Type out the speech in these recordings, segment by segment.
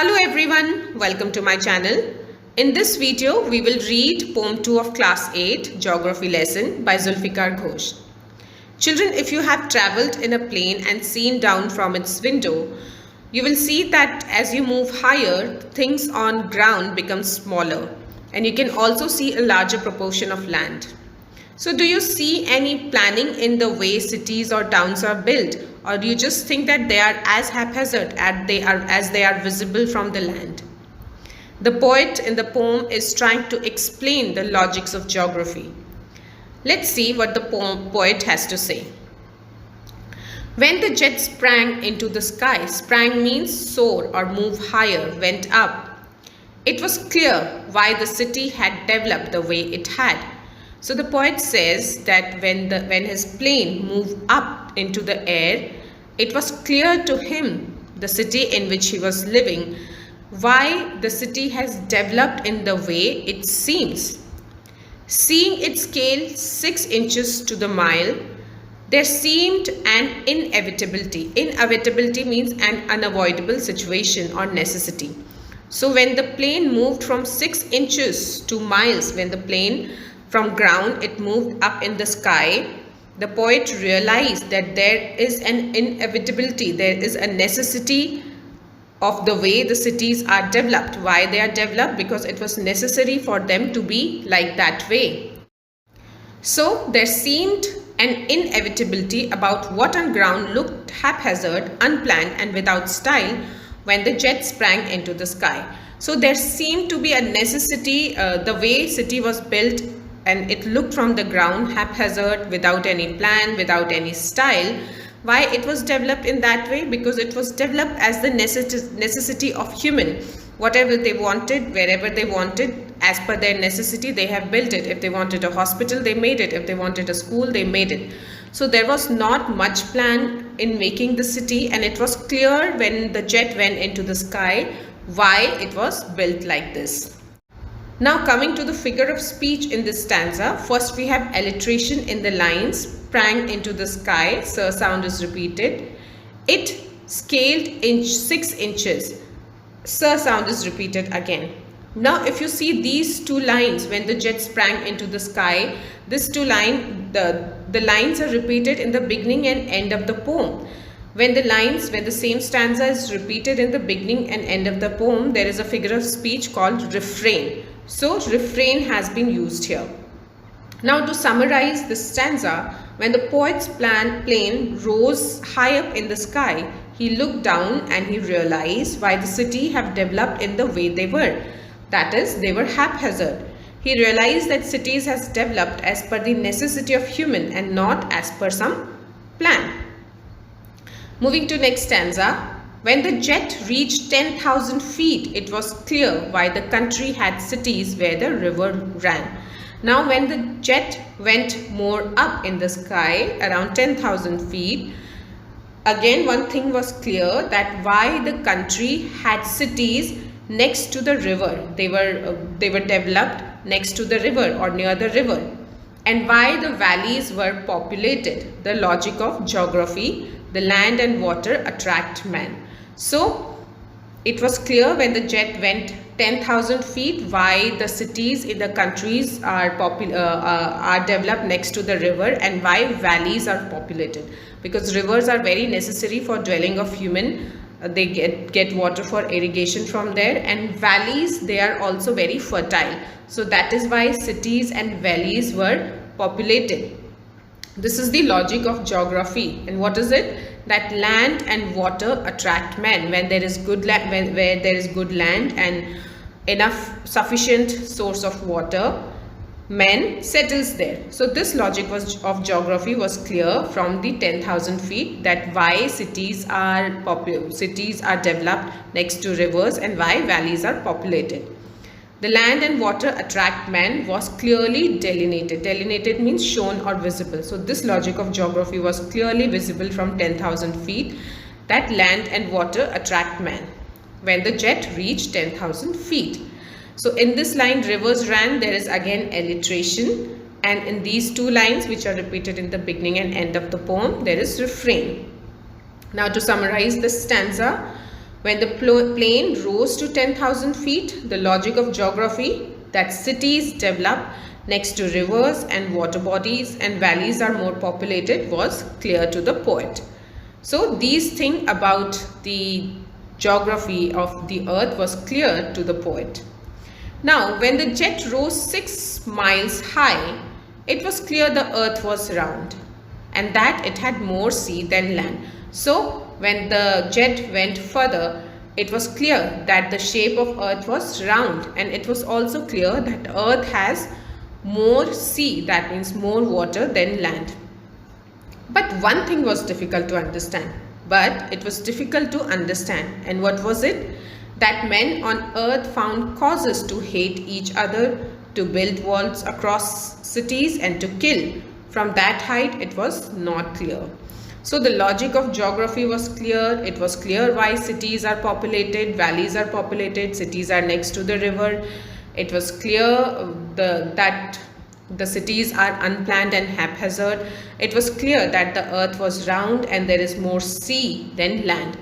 Hello everyone, welcome to my channel. In this video, we will read Poem 2 of Class 8 Geography Lesson by Zulfikar Ghosh. Children, if you have travelled in a plane and seen down from its window, you will see that as you move higher, things on ground become smaller and you can also see a larger proportion of land. So do you see any planning in the way cities or towns are built, or do you just think that they are as haphazard as they are visible from the land? The poet in the poem is trying to explain the logics of geography. Let's see what the poet has to say. When the jet sprang into the sky, sprang means soar or move higher, went up. It was clear why the city had developed the way it had. So the poet says that when his plane moved up into the air, it was clear to him, the city in which he was living, why the city has developed in the way it seems. Seeing it scale 6 inches to the mile, there seemed an inevitability. Inevitability means an unavoidable situation or necessity. So when the plane moved from 6 inches to miles, when the plane from ground it moved up in the sky, the poet realized that there is an inevitability, there is a necessity of the way the cities are developed. Why they are developed? Because it was necessary for them to be like that way. So there seemed an inevitability about what on ground looked haphazard, unplanned and without style when the jet sprang into the sky. So there seemed to be a necessity, the way city was built, and it looked from the ground haphazard, without any plan, without any style. Why it was developed in that way? Because it was developed as the necessity of human. Whatever they wanted, wherever they wanted, as per their necessity, they have built it. If they wanted a hospital, they made it. If they wanted a school, they made it. So there was not much plan in making the city, and it was clear when the jet went into the sky why it was built like this. Now coming to the figure of speech in this stanza, first we have alliteration in the lines. Sprang into the sky, sir sound is repeated. It scaled 6 inches, sir sound is repeated again. Now if you see these two lines, when the jet sprang into the sky, these two lines, the lines are repeated in the beginning and end of the poem. When the same stanza is repeated in the beginning and end of the poem, there is a figure of speech called refrain. So refrain has been used here. Now to summarize this stanza, when the poet's plane rose high up in the sky, he looked down and he realized why the city have developed in the way they were. That is, they were haphazard. He realized that cities has developed as per the necessity of human and not as per some plan. Moving to next stanza. When the jet reached 10,000 feet, it was clear why the country had cities where the river ran. Now when the jet went more up in the sky, around 10,000 feet, again one thing was clear, that why the country had cities next to the river. They were developed next to the river or near the river. And why the valleys were populated. The logic of geography, the land and water attract man. So it was clear when the jet went 10,000 feet why the cities in the countries are developed next to the river, and why valleys are populated. Because rivers are very necessary for dwelling of human. They get water for irrigation from there, and valleys, they are also very fertile. So that is why cities and valleys were populated. This is the logic of geography. And what is it? That land and water attract men. When there is good land, where there is good land and enough sufficient source of water, men settles there. So this logic of geography was clear from the 10,000 feet, that why cities are developed next to rivers and why valleys are populated. The land and water attract man was clearly delineated. Delineated means shown or visible. So this logic of geography was clearly visible from 10,000 feet, that land and water attract man when the jet reached 10,000 feet. So in this line, rivers ran, there is again alliteration, and in these two lines which are repeated in the beginning and end of the poem, there is refrain. Now to summarize this stanza, When the plane rose to 10,000 feet, the logic of geography that cities develop next to rivers and water bodies and valleys are more populated was clear to the poet. So these things about the geography of the earth was clear to the poet. Now, when the jet rose 6 miles high, it was clear the earth was round and that it had more sea than land. So, when the jet went further, it was clear that the shape of earth was round, and it was also clear that earth has more sea, that means more water than land. But one thing was difficult to understand. And what was it? That men on earth found causes to hate each other, to build walls across cities and to kill. From that height, it was not clear. So the logic of geography was clear. It was clear why cities are populated, valleys are populated, cities are next to the river. It was clear that the cities are unplanned and haphazard. It was clear that the earth was round and there is more sea than land.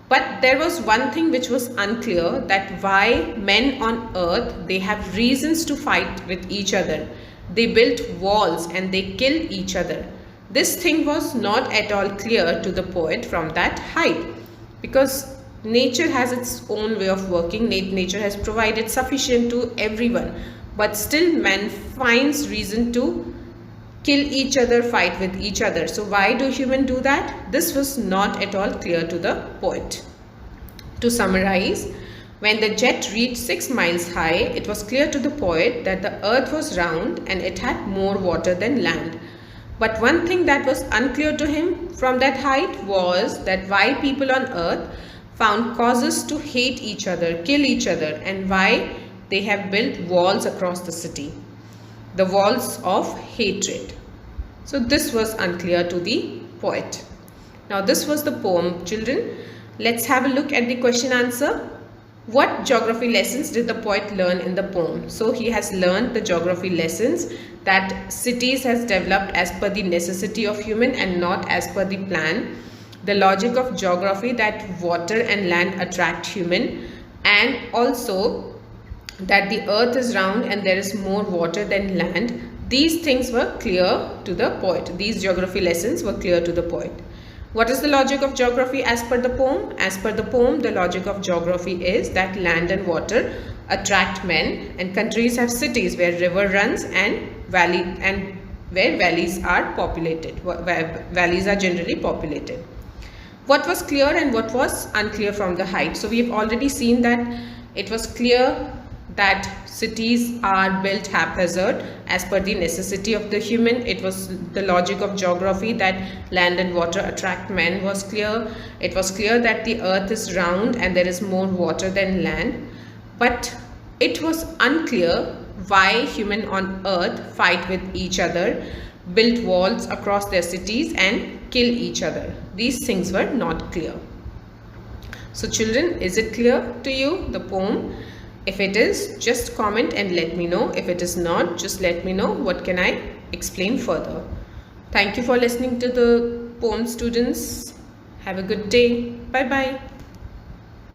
But there was one thing which was unclear, that why men on earth, they have reasons to fight with each other. They built walls and they killed each other. This thing was not at all clear to the poet from that height, because nature has its own way of working. Nature has provided sufficient to everyone, but still man finds reason to kill each other, fight with each other. So why do humans do that? This was not at all clear to the poet. To summarize, when the jet reached 6 miles high, it was clear to the poet that the earth was round and it had more water than land. But one thing that was unclear to him from that height was that why people on earth found causes to hate each other, kill each other, and why they have built walls across the city. The walls of hatred. So this was unclear to the poet. Now this was the poem, children. Let's have a look at the question answer. What geography lessons did the poet learn in the poem? So he has learned the geography lessons that cities has developed as per the necessity of human and not as per the plan. The logic of geography that water and land attract human, and also that the earth is round and there is more water than land. These things were clear to the poet. These geography lessons were clear to the poet. What is the logic of geography as per the poem? As per the poem, the logic of geography is that land and water attract men, and countries have cities where river runs and where valleys are populated, where valleys are generally populated. What was clear and what was unclear from the height? So we have already seen that it was clear that cities are built haphazard as per the necessity of the human. It was the logic of geography that land and water attract men was clear. It was clear that the earth is round and there is more water than land. But it was unclear why human on earth fight with each other, build walls across their cities and kill each other. These things were not clear. So children, is it clear to you, the poem? If it is, just comment and let me know. If it is not, just let me know what can I explain further. Thank you for listening to the poem, students. Have a good day. Bye-bye.